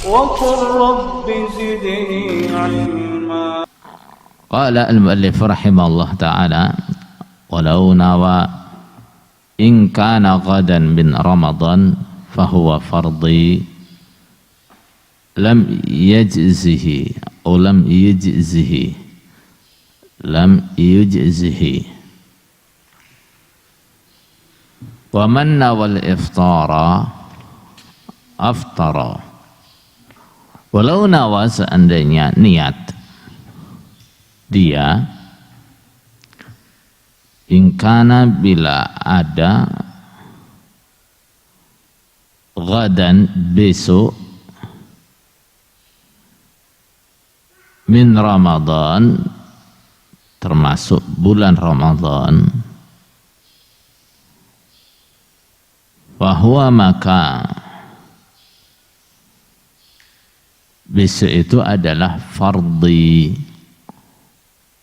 وقل رب زدني علما. قال المؤلف رحمه الله تعالى ولو نوى إن كان غدا من رمضان فهو فرضي لم يجزه أو لم يجزه ومن نوى الإفطار أفطر. Walau nawa, seandainya niat dia, ingkana bila ada, gadan besok, min Ramadan termasuk bulan Ramadan, bahwa maka besok itu adalah fardhi,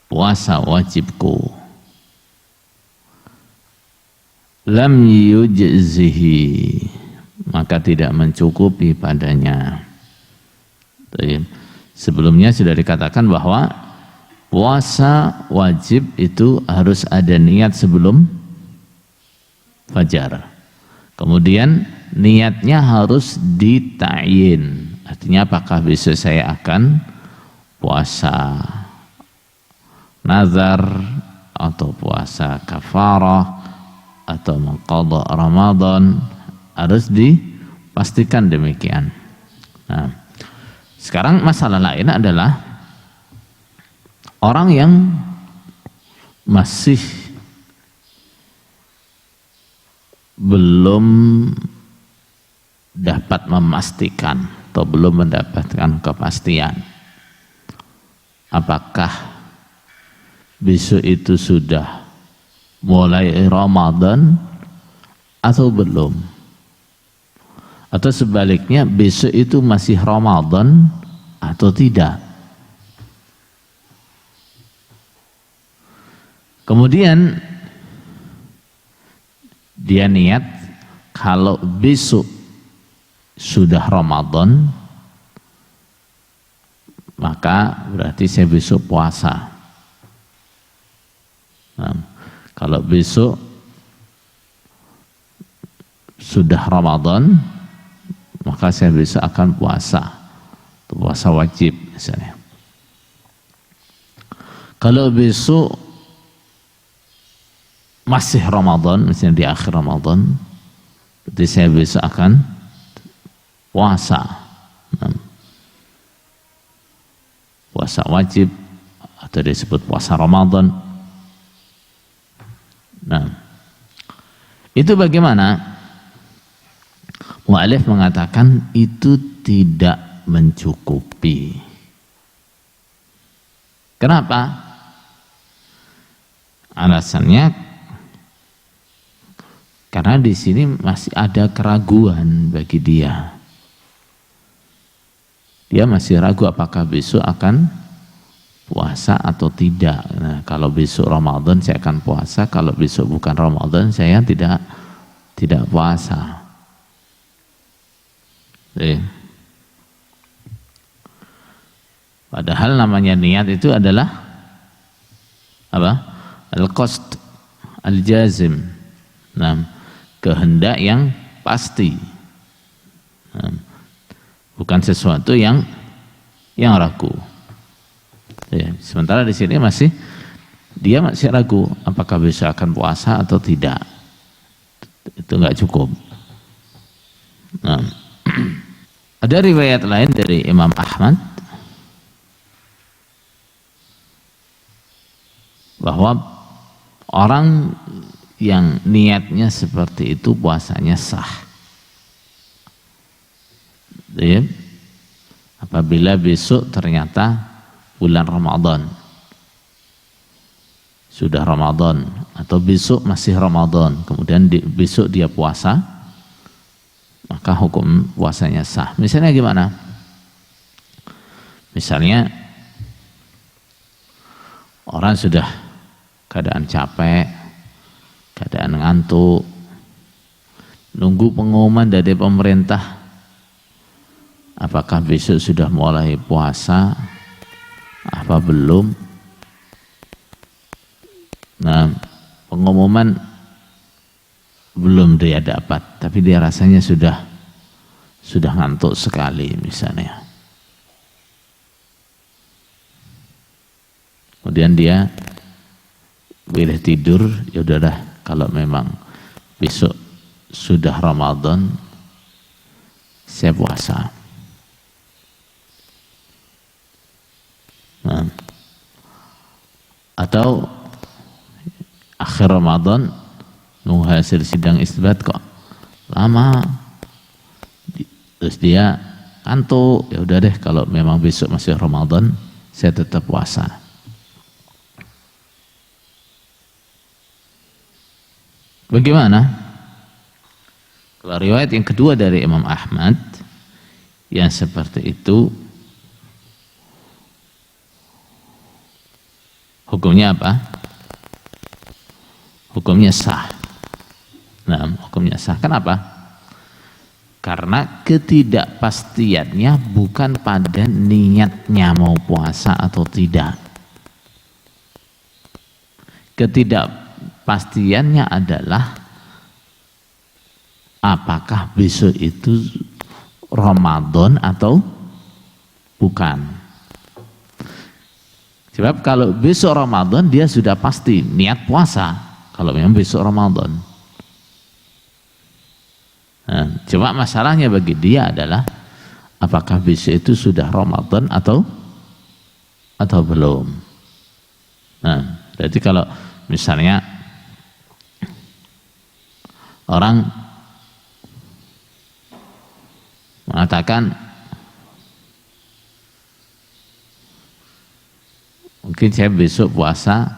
puasa wajibku, lam yujzihi, maka tidak mencukupi padanya. Sebelumnya sudah dikatakan bahwa puasa wajib itu harus ada niat sebelum fajar. Kemudian niatnya harus dita'yin. Artinya apakah besok saya akan puasa nazar atau puasa kafarah atau mengqadha Ramadan, harus dipastikan demikian. Nah, sekarang masalah lain adalah orang yang masih belum dapat memastikan atau belum mendapatkan kepastian apakah besok itu sudah mulai Ramadan atau belum, atau sebaliknya besok itu masih Ramadan atau tidak. Kemudian dia niat kalau besok sudah Ramadan, maka berarti saya besok puasa. Nah, kalau besok sudah Ramadan, maka saya besok akan puasa, puasa wajib misalnya. Kalau besok masih Ramadan, misalnya di akhir Ramadan, berarti saya besok akan puasa, puasa wajib atau disebut puasa Ramadan. Nah, itu bagaimana? Mu'alif mengatakan itu tidak mencukupi. Kenapa? Alasannya karena di sini masih ada keraguan bagi dia. Dia masih ragu apakah besok akan puasa atau tidak. Nah, kalau besok Ramadan saya akan puasa, kalau besok bukan Ramadan saya tidak puasa. Padahal namanya niat itu adalah apa? Al-qasd al-jazim. Nah, kehendak yang pasti. Nah, bukan sesuatu yang ragu. Ya, sementara di sini dia masih ragu apakah besok akan puasa atau tidak. Itu enggak cukup. Nah, ada riwayat lain dari Imam Ahmad bahwa orang yang niatnya seperti itu puasanya sah. Ya, apabila besok ternyata bulan Ramadan, sudah Ramadan, atau besok masih Ramadan, kemudian besok dia puasa, maka hukum puasanya sah. Misalnya gimana? Misalnya orang sudah keadaan capek, keadaan ngantuk, nunggu pengumuman dari pemerintah apakah besok sudah mulai puasa apa belum. Nah, pengumuman belum dia dapat, tapi dia rasanya sudah ngantuk sekali misalnya. Kemudian dia boleh tidur, ya udahlah kalau memang besok sudah Ramadan saya puasa. Nah, atau akhir Ramadan nunggu hasil sidang isbat kok lama, terus dia ngantuk, ya udah deh kalau memang besok masih Ramadan saya tetap puasa. Bagaimana? Kalau riwayat yang kedua dari Imam Ahmad yang seperti itu, hukumnya apa? Hukumnya sah. Nah, hukumnya sah. Kenapa? Karena ketidakpastiannya bukan pada niatnya mau puasa atau tidak. Ketidakpastiannya adalah apakah besok itu Ramadan atau bukan. Sebab kalau besok Ramadan dia sudah pasti niat puasa. Kalau memang besok Ramadan. Nah, cuma masalahnya bagi dia adalah apakah besok itu sudah Ramadan atau belum. Nah, berarti kalau misalnya orang mengatakan mungkin saya besok puasa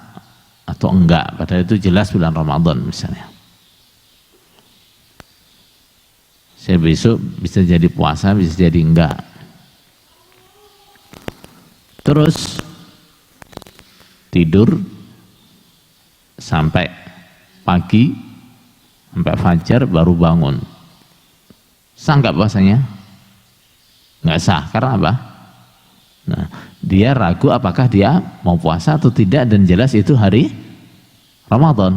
atau enggak, padahal itu jelas bulan Ramadan misalnya. Saya besok bisa jadi puasa, bisa jadi enggak. Terus tidur sampai pagi, sampai fajar baru bangun. Sah enggak puasanya? Enggak sah, karena apa? Nah, dia ragu apakah dia mau puasa atau tidak, dan jelas itu hari Ramadan.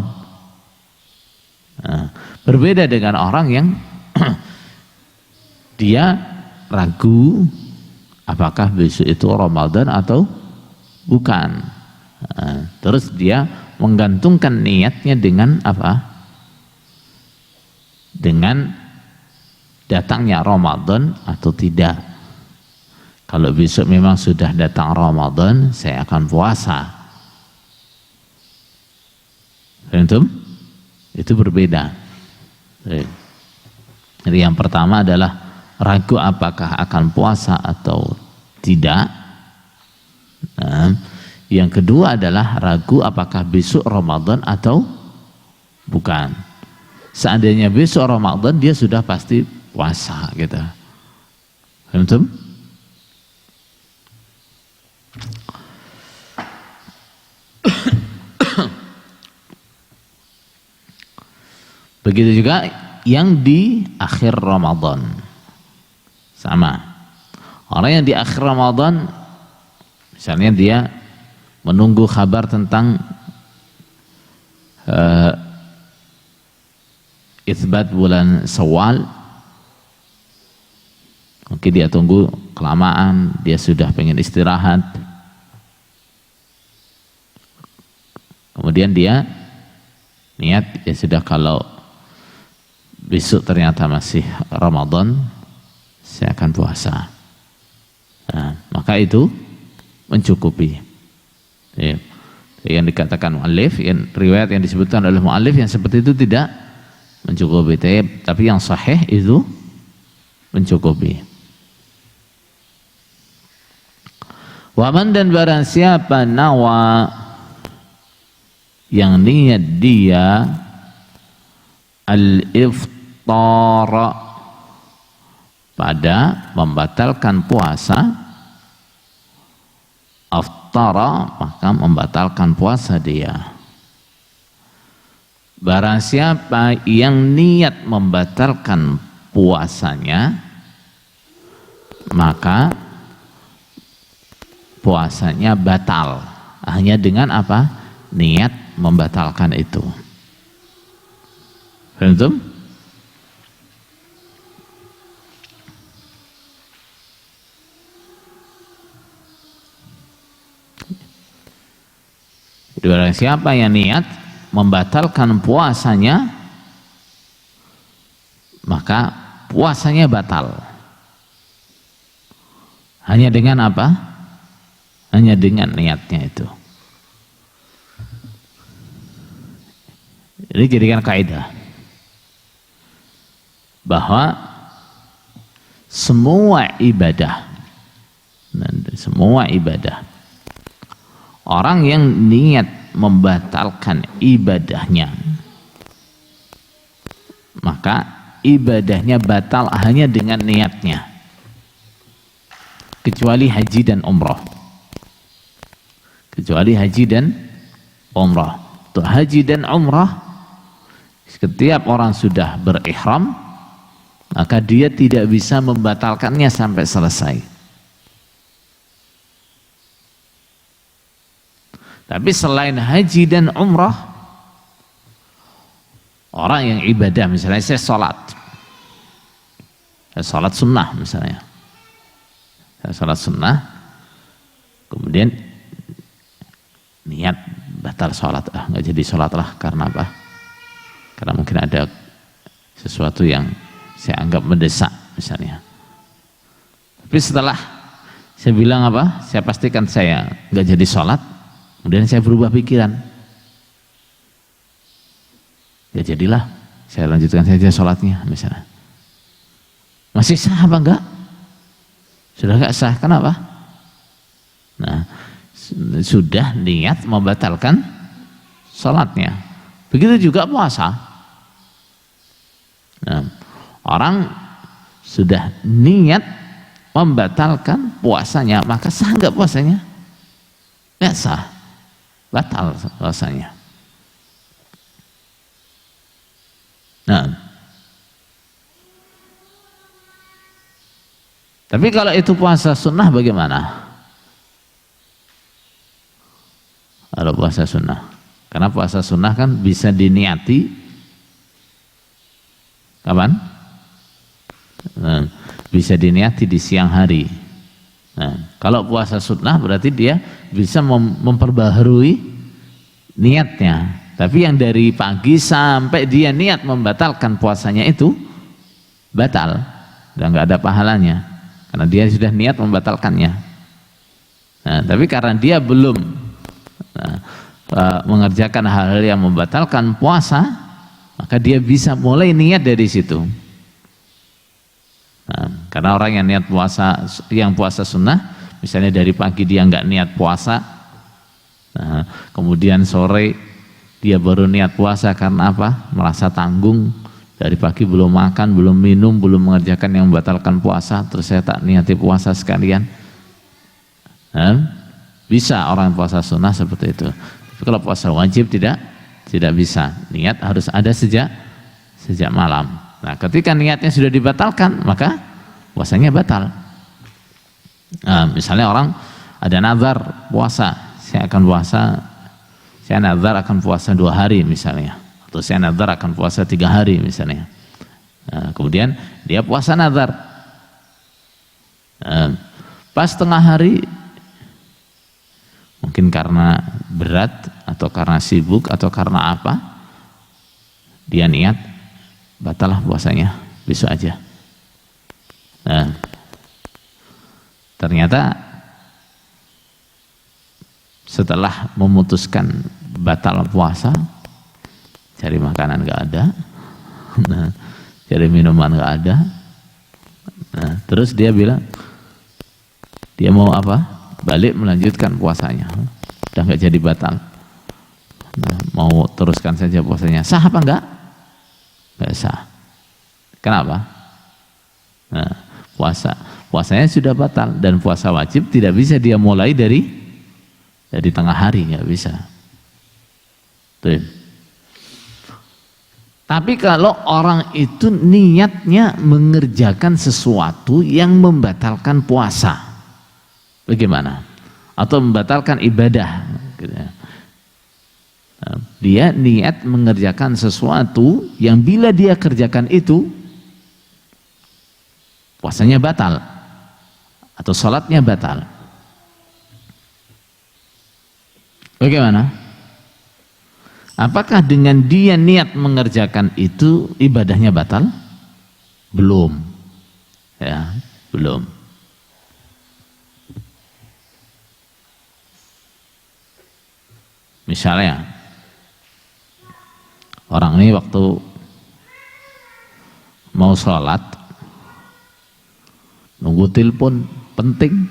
Nah, berbeda dengan orang yang dia ragu apakah besok itu Ramadan atau bukan. Nah, terus dia menggantungkan niatnya dengan apa? Dengan datangnya Ramadan atau tidak. Kalau besok memang sudah datang Ramadan, saya akan puasa. Paham? Itu berbeda. Jadi yang pertama adalah ragu apakah akan puasa atau tidak. Nah, yang kedua adalah ragu apakah besok Ramadan atau bukan. Seandainya besok Ramadan, dia sudah pasti puasa gitu. Paham? Begitu juga yang di akhir Ramadan. Sama. Orang yang di akhir Ramadan, misalnya dia menunggu kabar tentang itsbat bulan Syawal. Mungkin dia tunggu kelamaan, dia sudah pengen istirahat. Kemudian dia niat, ya sudah kalau besok ternyata masih Ramadan, saya akan puasa. Nah, maka itu mencukupi. Ya. Yang dikatakan mu'allif, yang riwayat yang disebutkan oleh mu'allif yang seperti itu tidak mencukupi. Tapi yang sahih itu mencukupi. Waman, dan barang siapa nawa yang niat dia al-iftara pada membatalkan puasa, aftara maka membatalkan puasa dia. Barang siapa yang niat membatalkan puasanya, maka puasanya batal hanya dengan apa? Niat membatalkan itu. Paham? Barang siapa yang niat membatalkan puasanya, maka puasanya batal. Hanya dengan apa? Hanya dengan niatnya itu. Ini jadikan kaidah bahwa semua ibadah, orang yang niat membatalkan ibadahnya, maka ibadahnya batal hanya dengan niatnya, kecuali haji dan umrah. Kecuali haji dan umrah. Untuk haji dan umrah, setiap orang sudah berihram, maka dia tidak bisa membatalkannya sampai selesai. Tapi selain haji dan umrah, orang yang ibadah, misalnya saya sholat sunnah misalnya, saya sholat sunnah, kemudian niat batal sholat, nggak jadi sholat lah, karena apa? Karena mungkin ada sesuatu yang saya anggap mendesak misalnya. Tapi setelah saya bilang apa? Saya pastikan saya nggak jadi sholat, kemudian saya berubah pikiran, ya jadilah saya lanjutkan saja sholatnya misalnya. Masih sah apa enggak? Sudah enggak sah, kenapa? Nah, sudah niat membatalkan sholatnya. Begitu juga puasa. Nah, orang sudah niat membatalkan puasanya, maka sah enggak puasanya? Enggak sah, batal puasanya. Nah, tapi kalau itu puasa sunnah bagaimana? Kalau puasa sunnah, karena puasa sunnah kan bisa diniati kapan? Nah, bisa diniati di siang hari. Nah, kalau puasa sunnah berarti dia bisa memperbaharui niatnya. Tapi yang dari pagi sampai dia niat membatalkan puasanya itu batal, dan nggak ada pahalanya, karena dia sudah niat membatalkannya. Nah, tapi karena dia belum mengerjakan hal-hal yang membatalkan puasa, maka dia bisa mulai niat dari situ. Nah, karena orang yang niat puasa, yang puasa sunnah, misalnya dari pagi dia nggak niat puasa, nah, kemudian sore dia baru niat puasa karena apa? Merasa tanggung, dari pagi belum makan, belum minum, belum mengerjakan yang membatalkan puasa, terus saya tak niati puasa sekalian. Nah, bisa orang puasa sunnah seperti itu. Tapi kalau puasa wajib tidak bisa. Niat harus ada sejak malam. Nah, ketika niatnya sudah dibatalkan, maka puasanya batal. Nah, misalnya orang ada nazar puasa, saya nazar akan puasa 2 hari misalnya, atau saya nazar akan puasa 3 hari misalnya. Nah, kemudian dia puasa nazar. Nah, pas tengah hari, mungkin karena berat atau karena sibuk atau karena apa, dia niat batal puasanya, besok aja. Nah, ternyata setelah memutuskan batal puasa, cari makanan nggak ada, nah, cari minuman nggak ada, nah, terus dia bilang dia mau apa? Balik melanjutkan puasanya, udah nggak jadi batal. Nah, mau teruskan saja puasanya, sah apa enggak? Nggak sah. Kenapa? Nah, puasanya sudah batal, dan puasa wajib tidak bisa dia mulai dari tengah hari, nggak bisa. Tuh. Tapi kalau orang itu niatnya mengerjakan sesuatu yang membatalkan puasa, bagaimana? Atau membatalkan ibadah, gitu ya. Dia niat mengerjakan sesuatu yang bila dia kerjakan itu puasanya batal atau sholatnya batal. Bagaimana? Apakah dengan dia niat mengerjakan itu ibadahnya batal? Belum. Ya, belum. Misalnya orang ini waktu mau sholat nunggu telepon penting.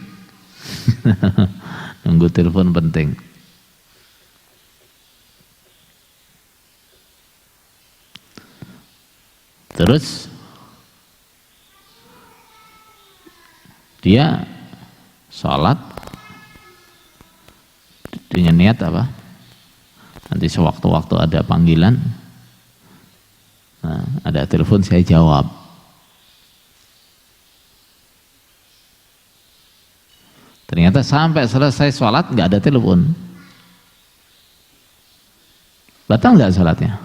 Nunggu telepon penting. Terus dia sholat dengan niat apa? Nanti sewaktu-waktu ada panggilan, nah, ada telepon saya jawab. Ternyata sampai selesai sholat nggak ada telepon. Batal nggak sholatnya?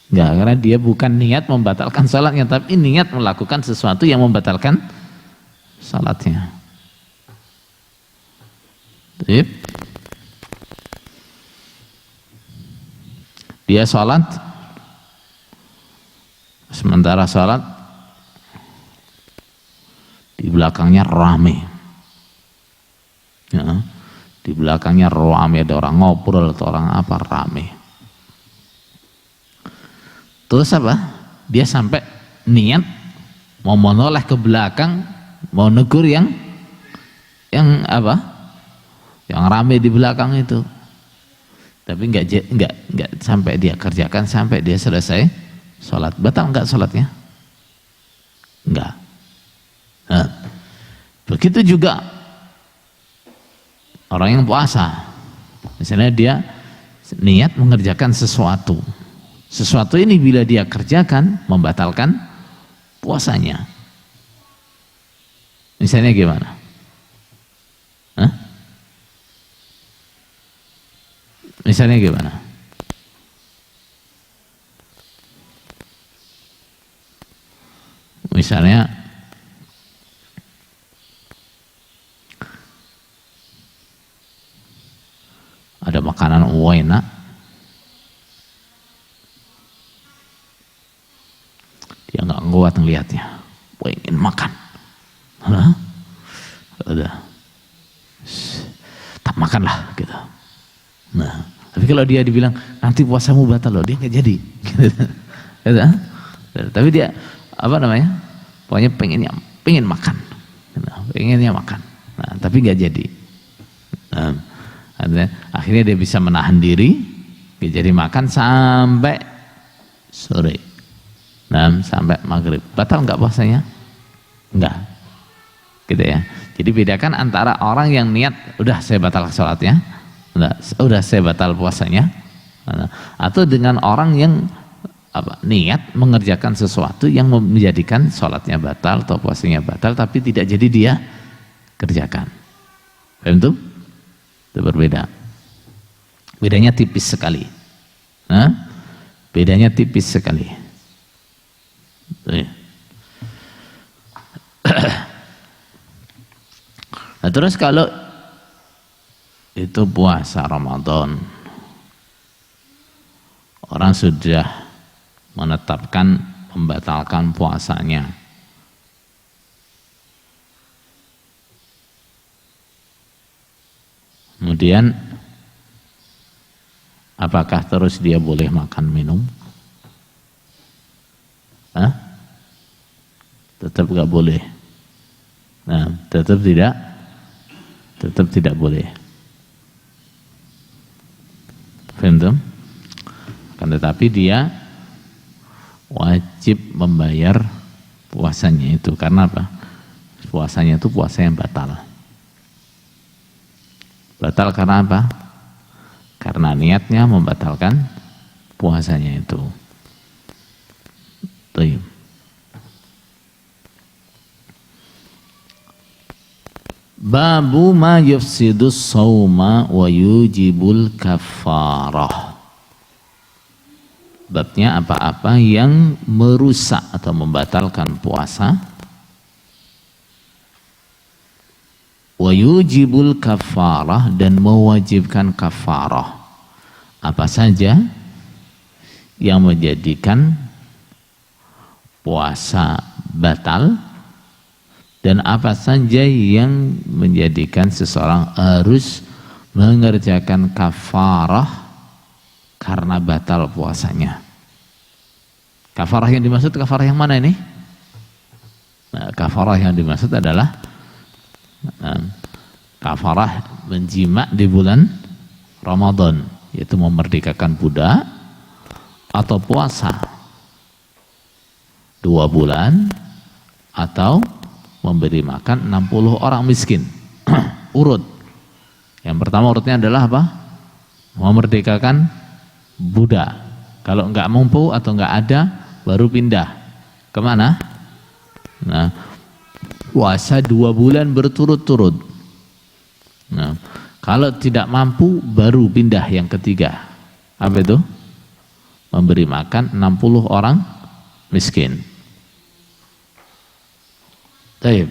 Nggak, karena dia bukan niat membatalkan sholatnya, tapi niat melakukan sesuatu yang membatalkan sholatnya. Dia sholat, sementara sholat di belakangnya rame, ya, di belakangnya rame, ada orang ngobrol atau orang apa, rame. Terus apa? Dia sampai niat mau menoleh ke belakang, mau negur yang apa? Yang rame di belakang itu. Tapi enggak sampai dia kerjakan, sampai dia selesai sholat. Batal enggak sholatnya? Enggak. Nah, begitu juga orang yang puasa. Misalnya dia niat mengerjakan sesuatu. Sesuatu ini bila dia kerjakan membatalkan puasanya. Misalnya gimana? Hah? Misalnya gimana? Misalnya ada makanan enak, dia nggak kuat ngelihatnya, pengen makan. Hah? Udah, tak makanlah gitu. Nah, tapi kalau dia dibilang nanti puasamu batal loh, dia nggak jadi. Gitu. Tapi dia apa namanya? Pokoknya pengen makan, pengennya makan. Nah, tapi nggak jadi. Nah, akhirnya dia bisa menahan diri, nggak jadi makan sampai sore. Nah, sampai maghrib. Batal nggak puasanya? Enggak. Gitu ya. Jadi bedakan antara orang yang niat udah saya batal sholatnya, udah saya batal puasanya, atau dengan orang yang apa, niat mengerjakan sesuatu yang menjadikan sholatnya batal atau puasanya batal, tapi tidak jadi dia kerjakan. Paham tuh? Itu berbeda. Bedanya tipis sekali. Nah, bedanya tipis sekali. Nah, terus kalau itu puasa Ramadan, orang sudah menetapkan membatalkan puasanya, kemudian apakah terus dia boleh makan minum? Hah? Tetap gak boleh. Nah, tetap tidak boleh. Paham? Akan tetapi dia wajib membayar puasanya itu. Karena apa? Puasanya itu puasa yang batal. Batal karena apa? Karena niatnya membatalkan puasanya itu. Baik. Babu ma yufsidus sauma wa yujibul kafarah. Babnya apa-apa yang merusak atau membatalkan puasa, wa yujibul kafarah, dan mewajibkan kafarah. Apa saja yang menjadikan puasa batal, dan apa saja yang menjadikan seseorang harus mengerjakan kafarah karena batal puasanya. Kafarah yang dimaksud kafarah yang mana ini? Nah, kafarah yang dimaksud adalah kafarah menjima di bulan Ramadan, yaitu memerdekakan budak atau puasa 2 bulan atau memberi makan 60 orang miskin. Urut. Yang pertama urutnya adalah apa? Memerdekakan budak. Kalau enggak mampu atau enggak ada, baru pindah. Kemana? Nah, puasa 2 bulan berturut-turut. Nah, kalau tidak mampu, baru pindah yang ketiga. Apa itu? Memberi makan 60 orang miskin. Baik.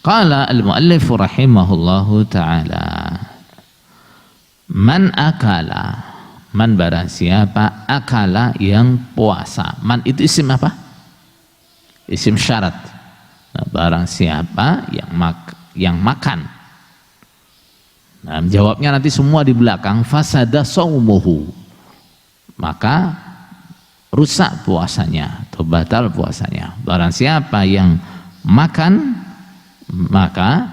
Qala al-muallif rahimahullahu ta'ala, man akala, man barang siapa, akala yang puasa. Man itu isim apa? Isim syarat. Nah, barang siapa yang makan. Nah, jawabnya nanti semua di belakang. Fasada saumuhu, maka rusak puasanya atau batal puasanya. Barang siapa yang makan, maka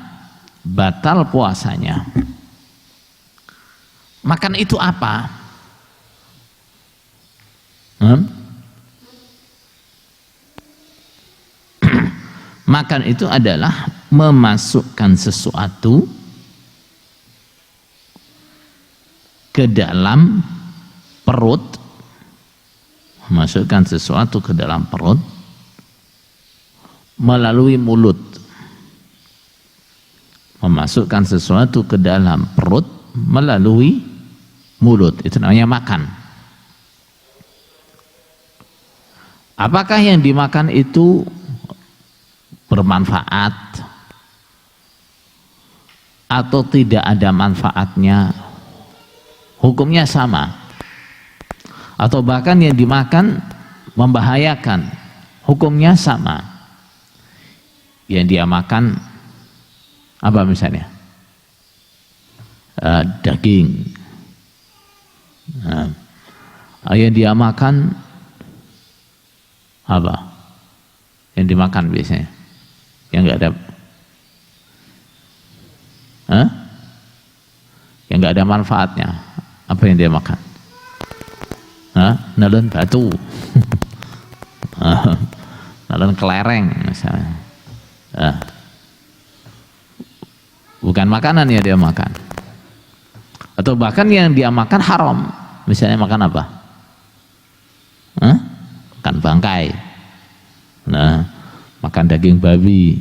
batal puasanya. Makan itu apa? Makan itu adalah memasukkan sesuatu ke dalam perut, memasukkan sesuatu ke dalam perut melalui mulut. Memasukkan sesuatu ke dalam perut melalui mulut, itu namanya makan. Apakah yang dimakan itu bermanfaat atau tidak ada manfaatnya? Hukumnya sama. Atau bahkan yang dimakan membahayakan, hukumnya sama. Yang dia makan apa misalnya? Daging. Nah, yang dia makan apa? Yang dimakan biasanya yang enggak ada, yang enggak ada manfaatnya, apa yang dia makan? Nelen batu, nelen kelereng misalnya. Bukan makanan yang dia makan. Atau bahkan yang dia makan haram. Misalnya makan apa? Makan bangkai. Nah, makan daging babi.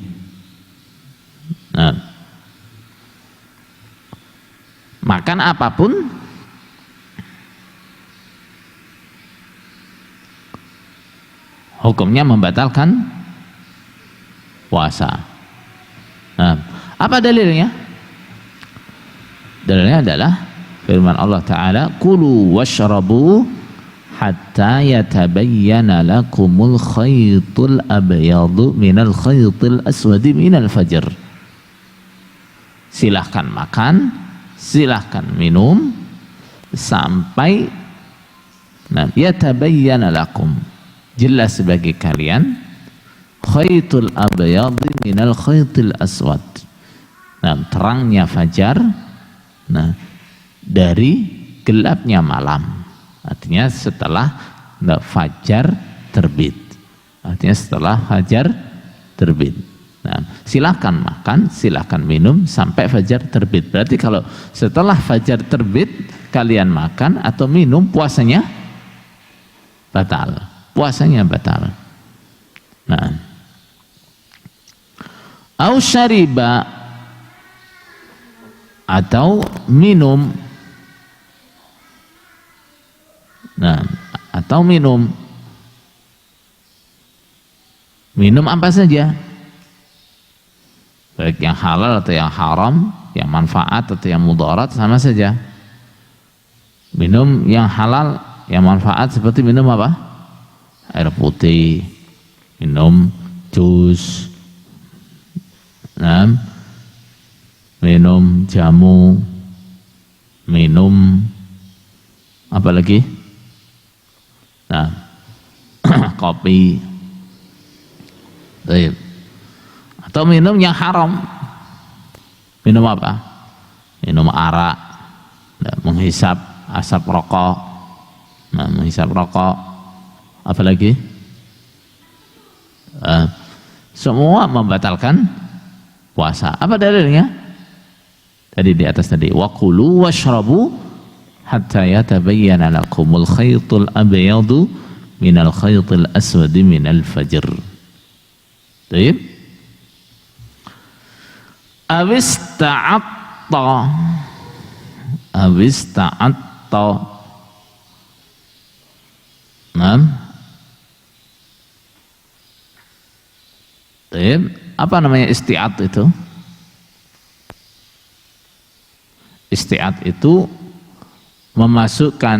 Nah, makan apapun hukumnya membatalkan puasa. Nah, apa dalilnya? Dalilnya adalah firman Allah Ta'ala, kulu washrabu hatta yatabayyana lakumul khaytul abyadu minal khaytil aswadi minal fajr. Silahkan makan, silahkan minum sampai yatabayyana lakum, jelas bagi kalian, khaytul abyadu minal khaytil aswad, terangnya fajar dari gelapnya malam. Artinya setelah fajar terbit. Artinya setelah fajar terbit. Nah, silahkan makan, silahkan minum sampai fajar terbit. Berarti kalau setelah fajar terbit kalian makan atau minum, puasanya batal. puasanya batal. Nah, au syariba, atau minum. Nah, atau minum. Minum apa saja, baik yang halal atau yang haram, yang manfaat atau yang mudarat, sama saja. Minum yang halal, yang manfaat seperti minum apa? Air putih, minum jus, nah, minum jamu, minum apa lagi? Nah, kopi. Baik. Atau minum yang haram. Minum apa? Minum arak, menghisap asap rokok. Nah, menghisap rokok. Apa lagi? Semua membatalkan puasa. Apa dalilnya? Tadi di atas tadi, wa kulu washrabu hatta yatabayyana lakumul khaytul abyadu minal khaytil aswadi minal fajr. Baik. Awista'atta. Nah, apa namanya isti'at itu? Isti'at itu memasukkan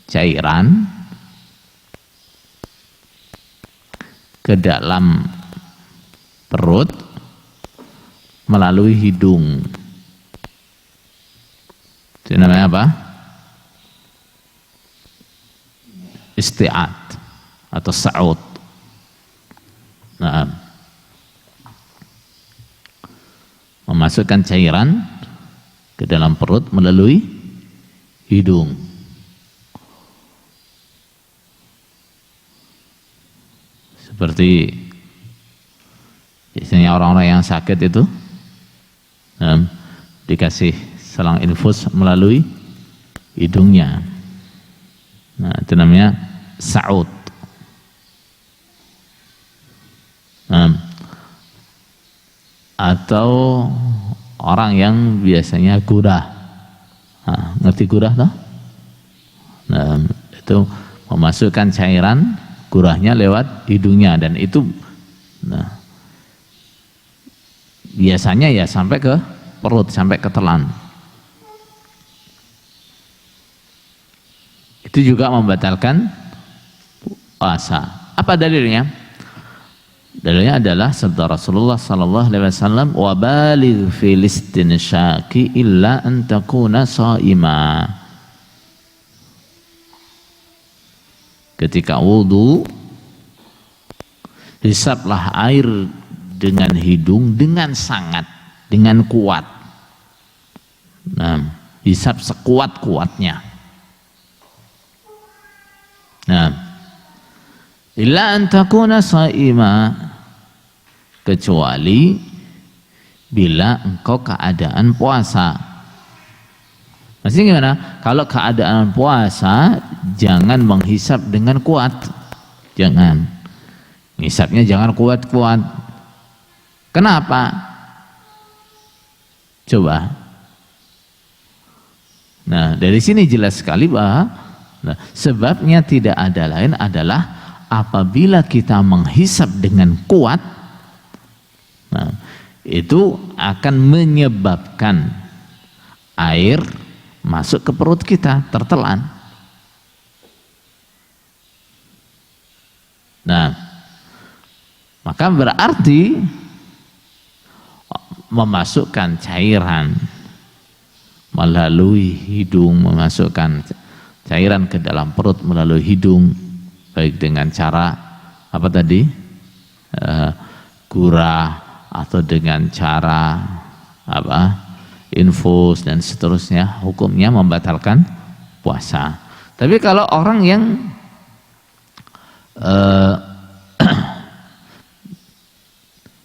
cairan ke dalam perut melalui hidung. Itu namanya apa? Isti'at atau sa'ud. Nah, memasukkan cairan ke dalam perut melalui hidung. Seperti biasanya orang-orang yang sakit itu dikasih selang infus melalui hidungnya. Nah, itu namanya sa'ud. Atau orang yang biasanya gurah. Nah, ngerti gurah toh? Nah, itu memasukkan cairan gurahnya lewat hidungnya, dan itu nah, biasanya ya sampai ke perut, sampai ke telan. Itu juga membatalkan puasa. Apa dalilnya? Dalilnya adalah sabda Rasulullah sallallahu alaihi wasallam, wa baligh fil istinsyaqi illa an takuna shaima. Ketika wudu, hisaplah air dengan hidung dengan sangat, dengan kuat. Nah, hisap sekuat-kuatnya. Nah, illa an takuna shaima, kecuali bila engkau keadaan puasa. Maksudnya gimana? Kalau keadaan puasa, jangan menghisap dengan kuat. Jangan. Hisapnya jangan kuat-kuat. Kenapa? Coba. Nah, dari sini jelas sekali bahwa sebabnya tidak ada lain adalah apabila kita menghisap dengan kuat, nah, itu akan menyebabkan air masuk ke perut kita, tertelan. Nah, maka berarti memasukkan cairan melalui hidung, memasukkan cairan ke dalam perut melalui hidung, baik dengan cara apa tadi, gurah, atau dengan cara apa, infus dan seterusnya, hukumnya membatalkan puasa. Tapi kalau orang yang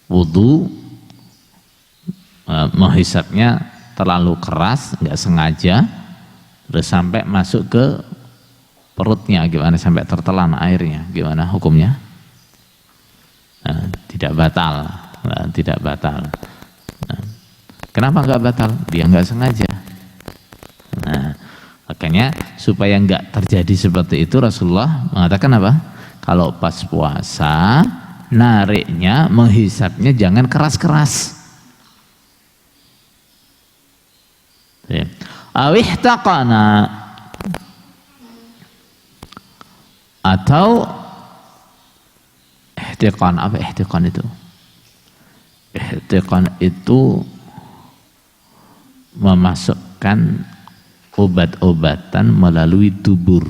wudu menghisapnya terlalu keras, nggak sengaja, terus sampai masuk ke perutnya gimana sampai tertelan airnya, gimana hukumnya? Tidak batal, tidak batal. Kenapa nggak batal? Dia nggak sengaja. Makanya supaya nggak terjadi seperti itu, Rasulullah mengatakan apa? Kalau pas puasa, nariknya, menghisapnya jangan keras-keras. Awihtaqana, atau ihtiqan. Apa ihtiqan itu? Ihtiqan itu memasukkan obat-obatan melalui dubur.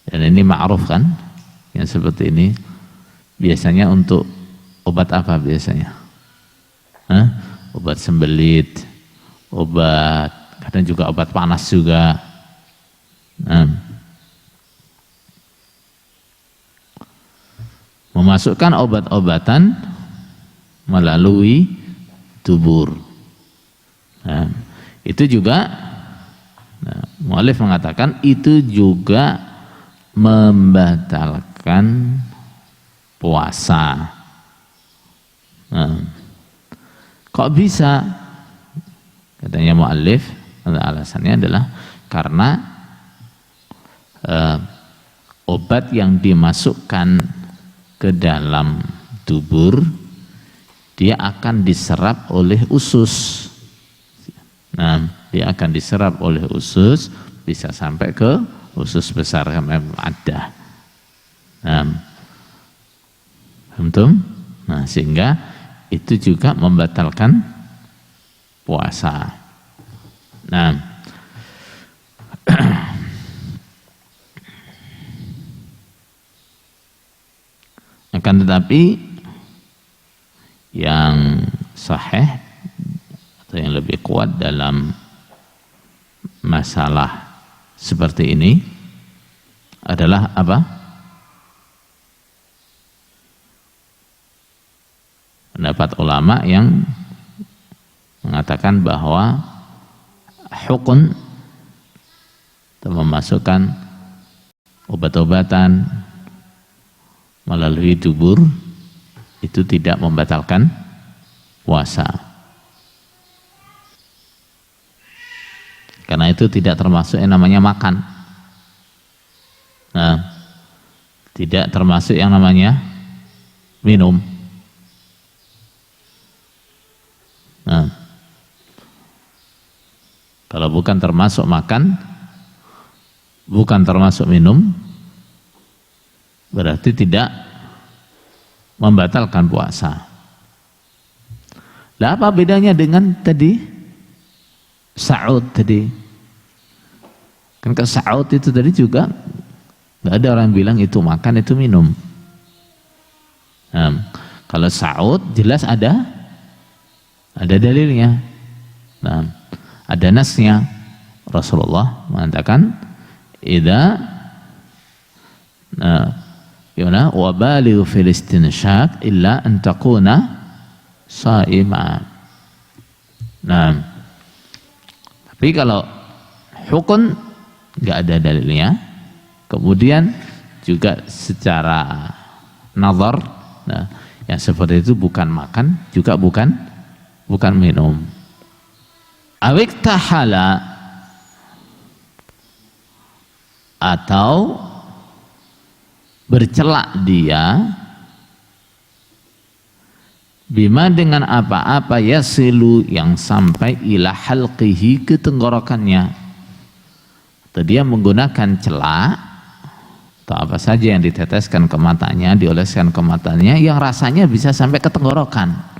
Dan ini ma'ruf kan? Yang seperti ini biasanya untuk obat apa biasanya? Obat sembelit, obat, kadang juga obat panas juga. Memasukkan obat-obatan melalui dubur. Itu juga, mu'allif mengatakan itu juga membatalkan puasa. Kok bisa? Katanya mu'allif, alasannya adalah karena obat yang dimasukkan ke dalam dubur dia akan diserap oleh usus. Dia akan diserap oleh usus, bisa sampai ke usus besar sampai ada. Sehingga itu juga membatalkan puasa. Akan tetapi yang sahih atau yang lebih kuat dalam masalah seperti ini adalah apa? Pendapat ulama yang mengatakan bahwa hukun atau memasukkan obat-obatan melalui dubur itu tidak membatalkan puasa. Karena itu tidak termasuk yang namanya makan. Tidak termasuk yang namanya minum. Kalau bukan termasuk makan, bukan termasuk minum, berarti tidak membatalkan puasa. Lah apa bedanya dengan tadi sa'ud tadi? Kan ke sa'ud itu tadi juga nggak ada orang bilang itu makan, itu minum. Kalau sa'ud jelas ada dalilnya. Ada nasnya. Rasulullah mengatakan idza wa baligh fil istinshaq illa an takuna sha'ima. Tapi kalau hukum enggak ada dalilnya, kemudian juga secara nazar, yang seperti itu bukan makan, juga bukan minum. Awik tahala, atau bercelak dia bima dengan apa-apa yasilu yang sampai ila halqihi ke tenggorokannya, atau dia menggunakan celak atau apa saja yang diteteskan ke matanya, dioleskan ke matanya yang rasanya bisa sampai ke tenggorokan.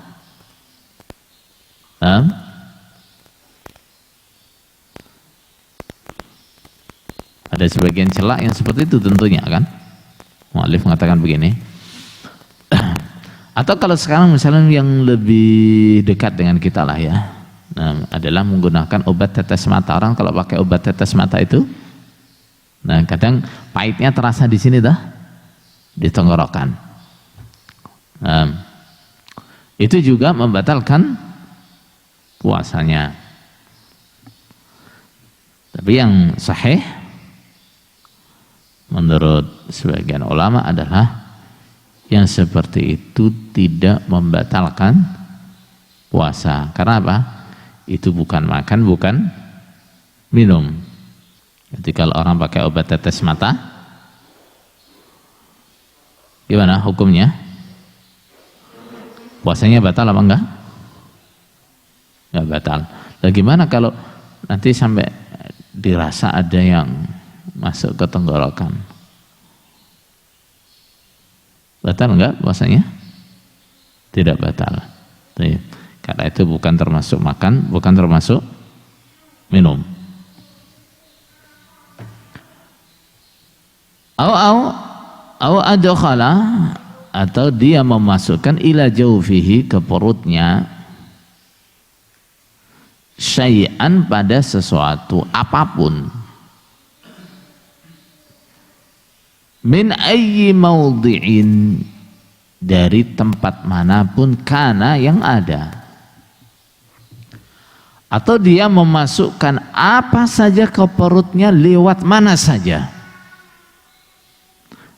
Ada sebagian celak yang seperti itu tentunya kan. Mu'allif mengatakan begini. Atau kalau sekarang misalnya yang lebih dekat dengan kita lah ya, adalah menggunakan obat tetes mata. Orang kalau pakai obat tetes mata itu, kadang pahitnya terasa di sini dah, di tenggorokan. Itu juga membatalkan puasanya. Tapi yang sahih menurut sebagian ulama adalah yang seperti itu tidak membatalkan puasa. Karena apa? Itu bukan makan, bukan minum. Jadi kalau orang pakai obat tetes mata, gimana hukumnya? Puasanya batal apa enggak? Enggak batal. Nah, gimana kalau nanti sampai dirasa ada yang masuk ke tenggorokan? Batal enggak puasanya? Tidak batal. Karena itu bukan termasuk makan, bukan termasuk minum. Au adkhala, atau dia memasukkan ila jawfihi, ke perutnya, syai'an, pada sesuatu apapun, min ayyi maudhi'in, dari tempat manapun, kana, yang ada, atau dia memasukkan apa saja ke perutnya lewat mana saja,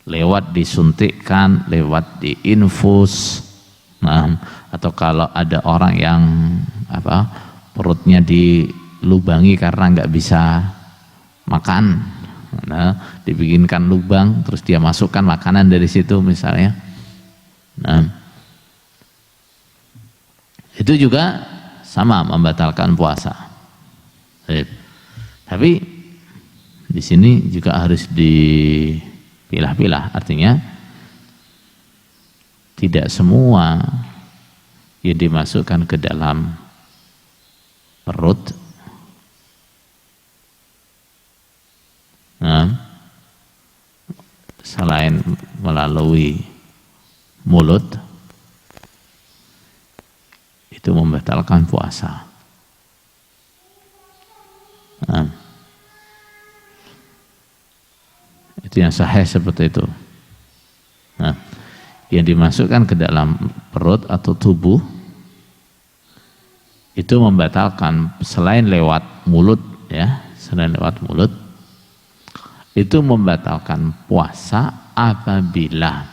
lewat disuntikkan, lewat diinfus. Nah, atau kalau ada orang yang perutnya dilubangi karena nggak bisa makan, nah, dibikinkan lubang terus dia masukkan makanan dari situ misalnya. Nah, itu juga sama membatalkan puasa. Tapi di sini juga harus dipilah-pilah, artinya tidak semua yang dimasukkan ke dalam perut, nah, selain melalui mulut, itu membatalkan puasa. Nah, itu yang sahih seperti itu. Nah, yang dimasukkan ke dalam perut atau tubuh itu membatalkan, selain lewat mulut, ya, selain lewat mulut, itu membatalkan puasa apabila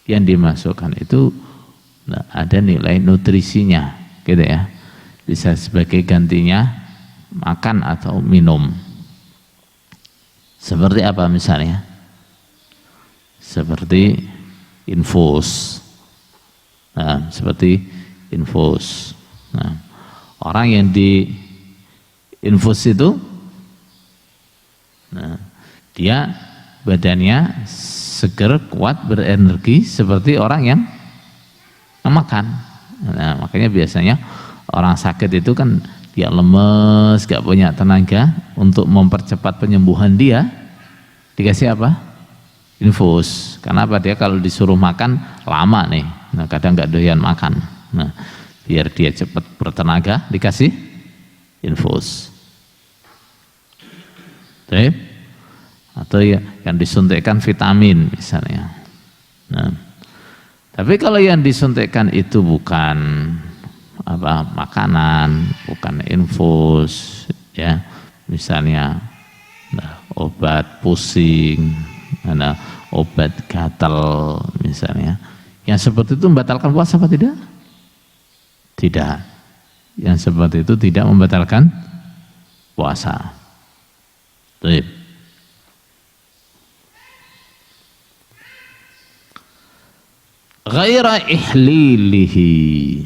yang dimasukkan itu ada nilai nutrisinya, gitu ya, bisa sebagai gantinya makan atau minum. Seperti apa misalnya? Seperti infus. Nah, seperti infus. Nah, orang yang di infus itu, nah, dia badannya seger, kuat, berenergi seperti orang yang makan. Nah, makanya biasanya orang sakit itu kan dia lemes, gak punya tenaga, untuk mempercepat penyembuhan dia dikasih apa? Infus. Karena apa? Dia kalau disuruh makan lama nih, nah, kadang gak doyan makan. Nah, biar dia cepat bertenaga dikasih infus. Atau yang disuntikkan vitamin misalnya. Nah, tapi kalau yang disuntikkan itu bukan makanan, bukan infus, ya, misalnya obat pusing, obat gatal misalnya, yang seperti itu membatalkan puasa apa tidak? Tidak. Yang seperti itu tidak membatalkan puasa. Baik. Ghaira ihlilihi,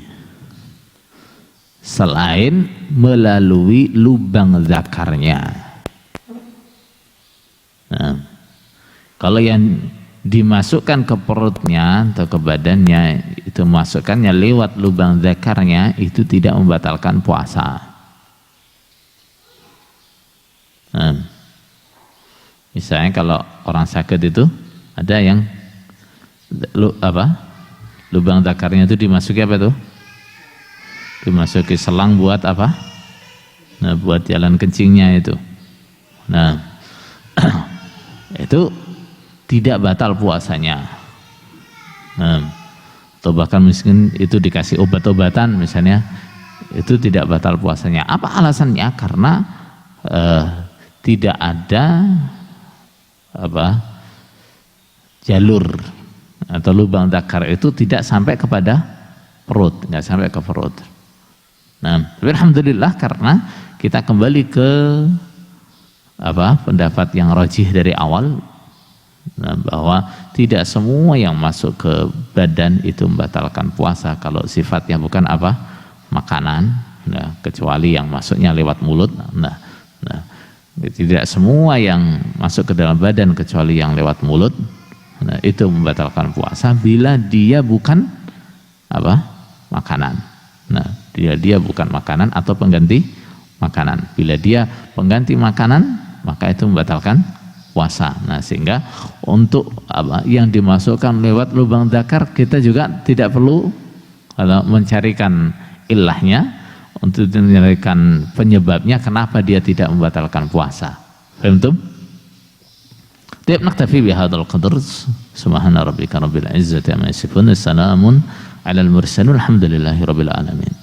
selain melalui lubang zakarnya. Nah, kalau yang dimasukkan ke perutnya atau ke badannya itu masukkannya lewat lubang zakarnya, itu tidak membatalkan puasa. Nah, misalnya kalau orang sakit itu ada yang lubang zakarnya itu dimasuki apa tuh? Dimasuki selang buat apa? Nah, buat jalan kencingnya itu. Nah, itu tidak batal puasanya. Nah, atau bahkan mungkin itu dikasih obat-obatan misalnya, itu tidak batal puasanya. Apa alasannya? Karena tidak ada jalur atau lubang dzakar itu tidak sampai kepada perut, nggak sampai ke perut. Nah, tapi alhamdulillah karena kita kembali ke pendapat yang rajih dari awal, bahwa tidak semua yang masuk ke badan itu membatalkan puasa kalau sifatnya bukan makanan, kecuali yang masuknya lewat mulut. Tidak semua yang masuk ke dalam badan kecuali yang lewat mulut, itu membatalkan puasa bila dia bukan makanan. Dia bukan makanan atau pengganti makanan. Bila dia pengganti makanan, maka itu membatalkan puasa. Sehingga untuk yang dimasukkan lewat lubang dzakar, kita juga tidak perlu mencarikan ilahnya, untuk mencarikan penyebabnya kenapa dia tidak membatalkan puasa. Paham tuh? Tiap naktafi bihadzal qadar. Subhana rabbika rabbil izzati amma yasifun. Assalamun alal mursalin. Alhamdulillahi rabbil alamin.